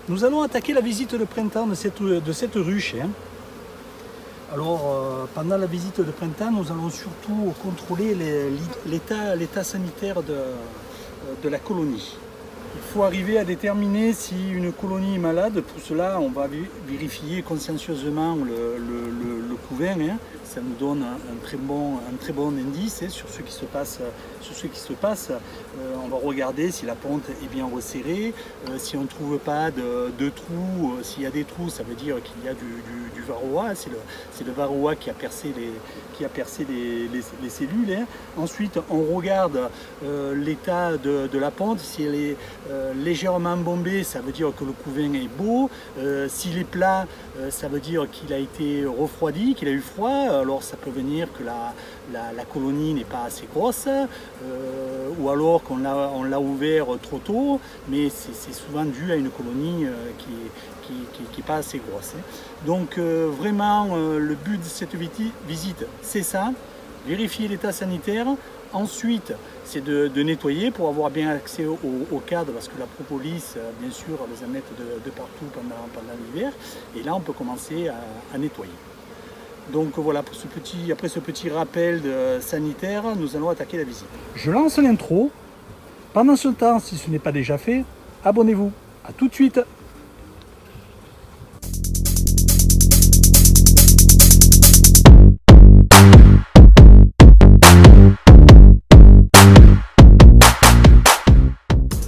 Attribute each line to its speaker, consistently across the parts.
Speaker 1: Nous allons attaquer la visite de printemps de cette ruche. Alors, pendant la visite de printemps, nous allons surtout contrôler l'état sanitaire de la colonie. Il faut arriver à déterminer si une colonie est malade. Pour cela, on va vérifier consciencieusement le couvent. Ça nous donne un très bon indice sur ce qui se passe. On va regarder si la pente est bien resserrée. Si on ne trouve pas de trous, s'il y a des trous, ça veut dire qu'il y a du varroa. C'est le varroa qui a percé les cellules. Ensuite, on regarde l'état de la pente. Si elle est légèrement bombée, ça veut dire que le couvent est beau. S'il est plat, ça veut dire qu'il a été refroidi, qu'il a eu froid. Alors ça peut venir que la colonie n'est pas assez grosse, ou alors qu'on l'a ouvert trop tôt, mais c'est souvent dû à une colonie qui n'est pas assez grosse. Donc vraiment, le but de cette visite, c'est ça, vérifier l'état sanitaire. Ensuite, c'est de nettoyer pour avoir bien accès au cadre, parce que la propolis, bien sûr, les émettent de partout pendant l'hiver. Et là, on peut commencer à nettoyer. Donc voilà, après ce petit rappel sanitaire, nous allons attaquer la visite. Je lance l'intro. Pendant ce temps, si ce n'est pas déjà fait, abonnez-vous. A tout de suite.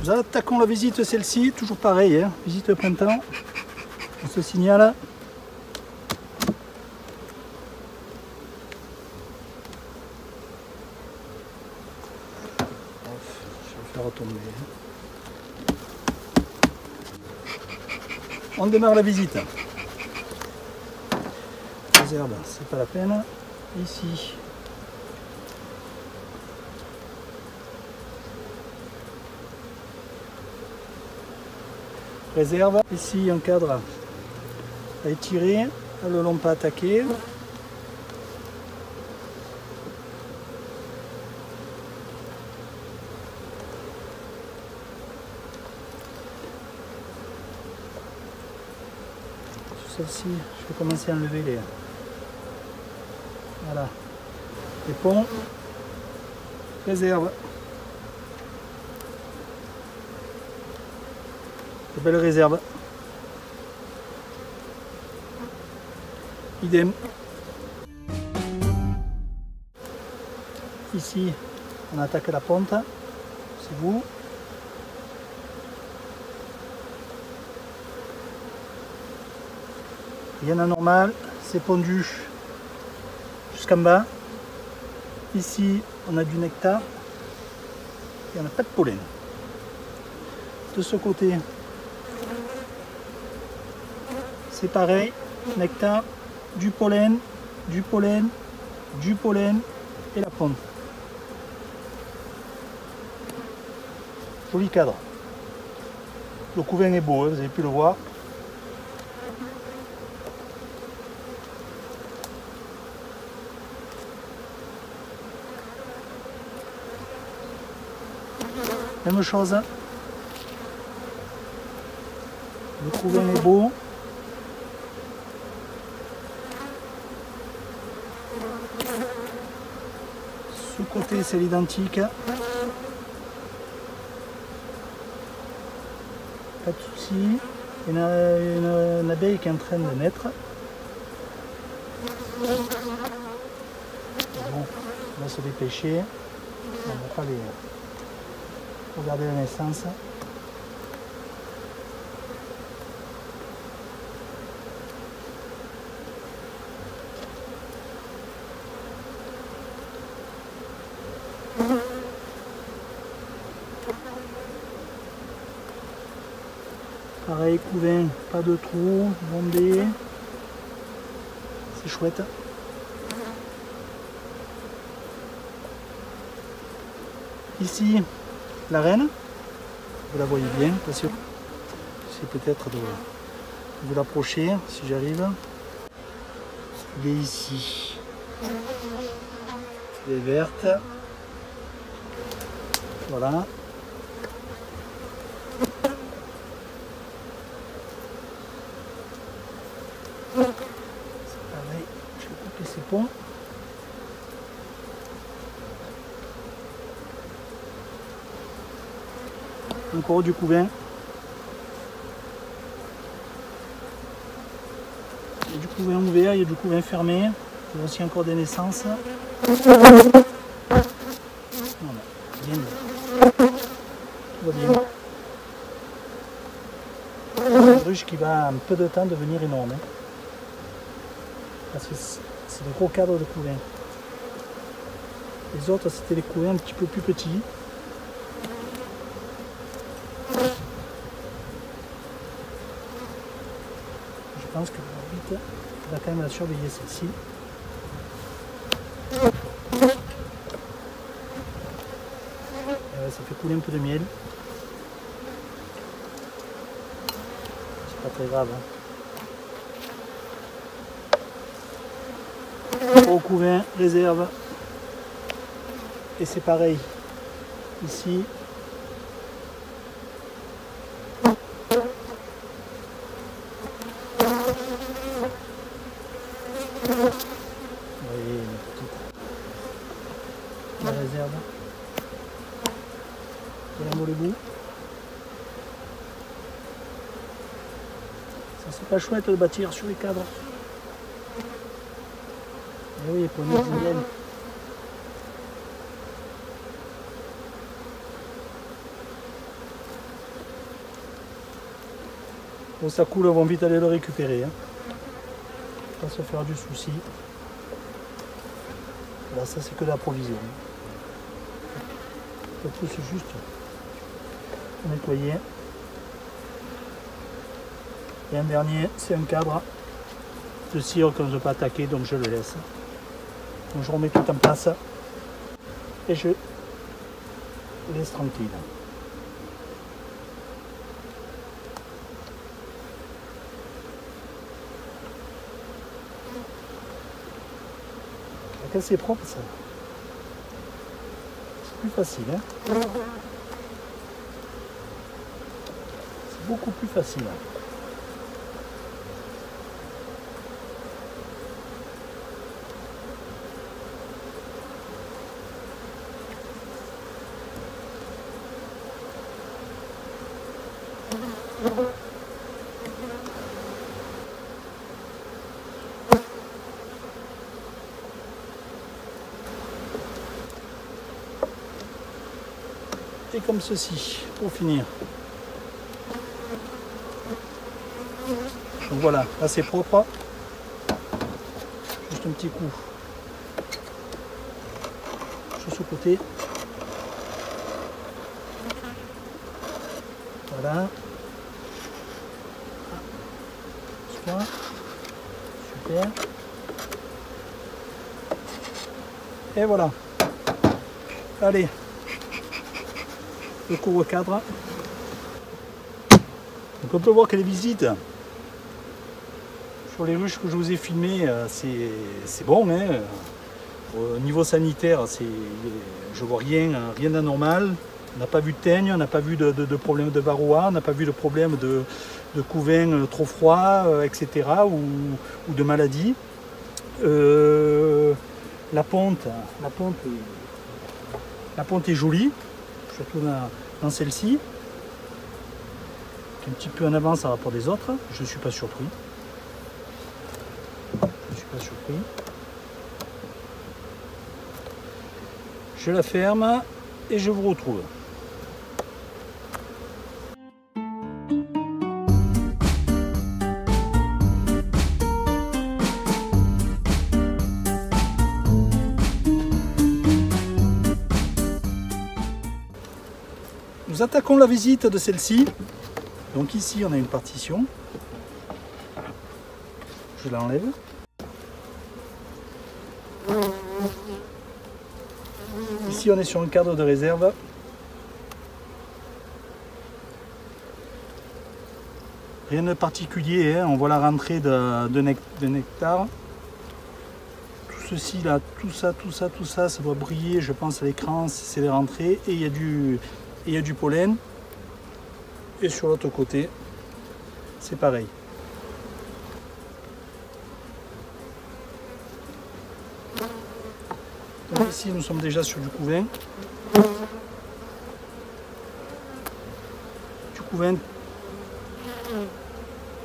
Speaker 1: Nous attaquons la visite, celle-ci, toujours pareil, visite de printemps. On se signale. Je vais faire retomber. On démarre la visite. Réserve, c'est pas la peine. Ici. Réserve, ici un cadre à étirer, le long pas attaqué. Celle-ci, je vais commencer à enlever les ponts. Réserve. De belles réserves. Idem. Ici, on attaque la pente. C'est vous. Rien d'anormal. C'est pondu jusqu'en bas. Ici, on a du nectar. Et on n'a pas de pollen. De ce côté, c'est pareil, nectar, du pollen, du pollen, du pollen et la pente. Joli cadre. Le couvent est beau, vous avez pu le voir. Même chose. Le couvent est beau. Ce côté, c'est l'identique. Pas de souci. Il y a une abeille qui est en train de naître. Bon, on va se dépêcher. On va pas les regarder la naissance. Pareil, couvent, pas de trous, bombé. C'est chouette. Ici, la reine. Vous la voyez bien, parce que c'est peut-être de vous l'approcher si j'arrive. Elle est ici. Elle est verte. Voilà. Encore du couvain. Il y a du couvain ouvert, il y a du couvain fermé. Il y a aussi encore des naissances. Voilà, bien. Tout va bien. Une ruche qui va en peu de temps devenir énorme. Hein. Parce que c'est des gros cadres de couvain. Les autres, c'était des couvains un petit peu plus petits. Je pense que vite, on va quand même la surveiller celle-ci. Ça fait couler un peu de miel. C'est pas très grave. Hein. Au couvain, réserve. Et c'est pareil. Ici. La réserve. Et un bout. Ça c'est pas chouette de bâtir sur les cadres. Et oui, pour mettre du miel. Bon, ça coule, on va vite aller le récupérer. Hein. Pas se faire du souci. Là, ça c'est que la provision. On pousse juste nettoyer. Et un dernier, c'est un cadre de cire que je ne veux pas attaquer, donc je le laisse. Donc je remets tout en place et je laisse tranquille. C'est propre ça. C'est plus facile. Hein, c'est beaucoup plus facile. Et comme ceci, pour finir. Donc voilà, là c'est propre. Juste un petit coup sur ce côté. Voilà. Super. Et voilà. Allez. Le couvre-cadre. Donc on peut voir que les visites sur les ruches que je vous ai filmées, c'est bon. Hein. Au niveau sanitaire, je vois rien d'anormal. On n'a pas vu de teigne, on n'a pas vu de problème de varroa, on n'a pas vu de problème de couvain trop froid, etc. ou de maladie. La ponte est jolie. Surtout dans celle-ci, qui est un petit peu en avance par rapport des autres. Je ne suis pas surpris. Je la ferme et je vous retrouve. Nous attaquons la visite de celle-ci. Donc ici on a une partition. Je l'enlève. Ici on est sur un cadre de réserve. Rien de particulier, hein. On voit la rentrée de nectar. Tout ceci là, tout ça, ça doit briller, je pense, à l'écran, c'est les rentrées. Et il y a du pollen. Et sur l'autre côté, c'est pareil. Donc ici, nous sommes déjà sur du couvain. couvain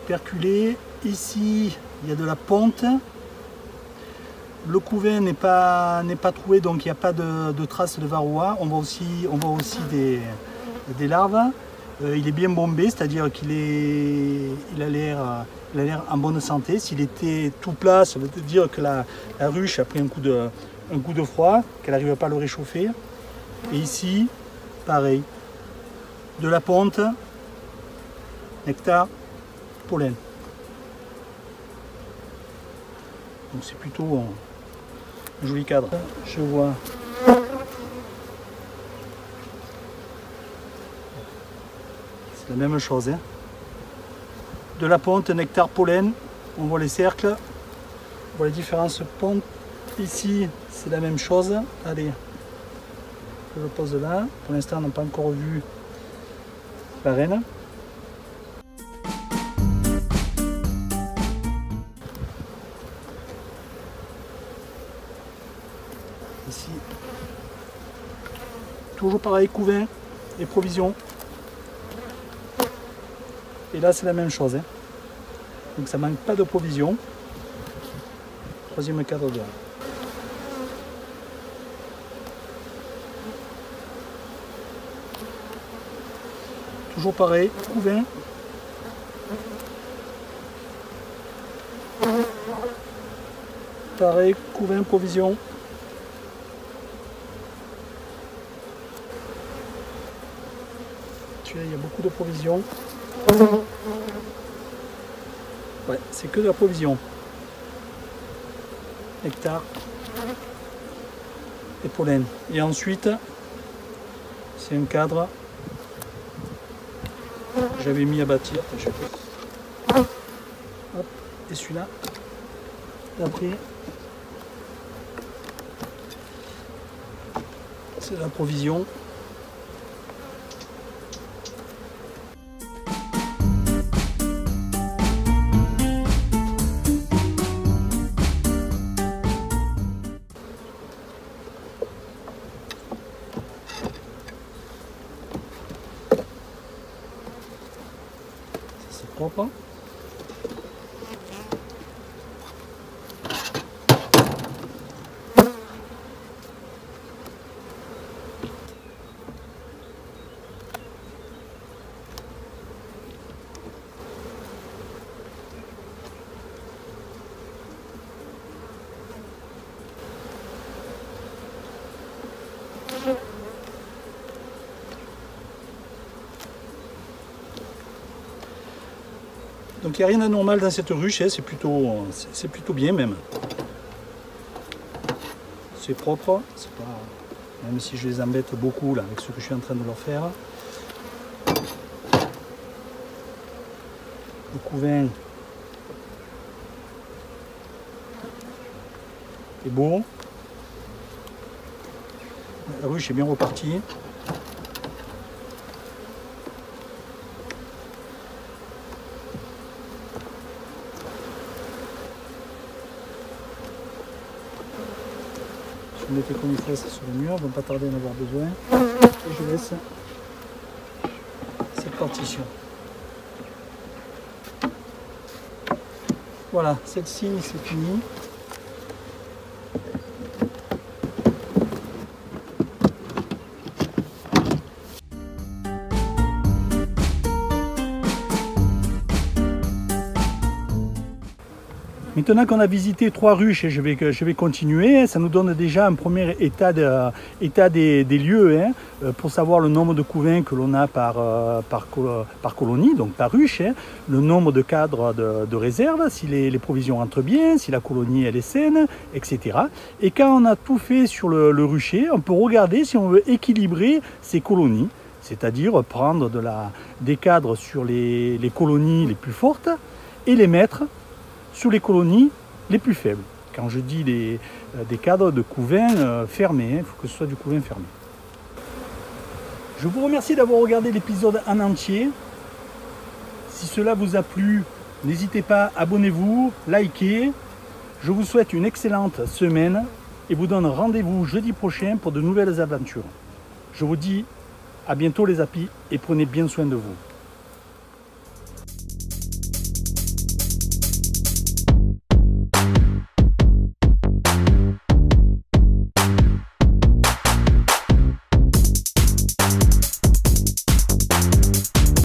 Speaker 1: perculé. Ici, il y a de la ponte. Le couvain n'est pas troué, donc il n'y a pas de traces de varroa. On voit aussi des larves. Il est bien bombé, c'est-à-dire qu'il a l'air en bonne santé. S'il était tout plat, ça veut dire que la ruche a pris un coup de froid, qu'elle n'arrive pas à le réchauffer. Et ici, pareil, de la ponte, nectar, pollen. Donc c'est plutôt un joli cadre. Je vois c'est la même chose. Hein. De la ponte, nectar, pollen. On voit les cercles. On voit les différentes pontes. Ici, c'est la même chose. Allez, je le pose là. Pour l'instant, on n'a pas encore vu la reine. Ici, toujours pareil, couvain et provisions. Et là, c'est la même chose. Hein. Donc, ça manque pas de provisions. Troisième cadre de. Toujours pareil, couvain. Pareil, couvain, provision. Il y a beaucoup de provisions. Ouais, c'est que de la provision. Nectar et pollen. Et ensuite, c'est un cadre que j'avais mis à bâtir. Hop, et celui-là. Après, c'est la provision. C'est propre. Donc il n'y a rien d'anormal dans cette ruche, hein, c'est plutôt bien même. C'est propre, c'est pas, même si je les embête beaucoup là avec ce que je suis en train de leur faire. Le couvain est beau. La ruche est bien repartie. Je mettais comme il faut ça sur le mur, ils ne vont pas tarder à en avoir besoin. Et je laisse cette partition. Voilà, celle-ci c'est fini. Maintenant qu'on a visité 3 ruches, et je vais continuer, ça nous donne déjà un premier état des lieux, hein, pour savoir le nombre de couvains que l'on a par colonie, donc par ruche, hein, le nombre de cadres de réserve, si les provisions rentrent bien, si la colonie elle est saine, etc. Et quand on a tout fait sur le rucher, on peut regarder si on veut équilibrer ces colonies, c'est-à-dire prendre des cadres sur les colonies les plus fortes et les mettre sur les colonies les plus faibles. Quand je dis des cadres de couvain fermés, il faut que ce soit du couvain fermé. Je vous remercie d'avoir regardé l'épisode en entier. Si cela vous a plu, n'hésitez pas, abonnez-vous, likez. Je vous souhaite une excellente semaine et vous donne rendez-vous jeudi prochain pour de nouvelles aventures. Je vous dis à bientôt les apis et prenez bien soin de vous.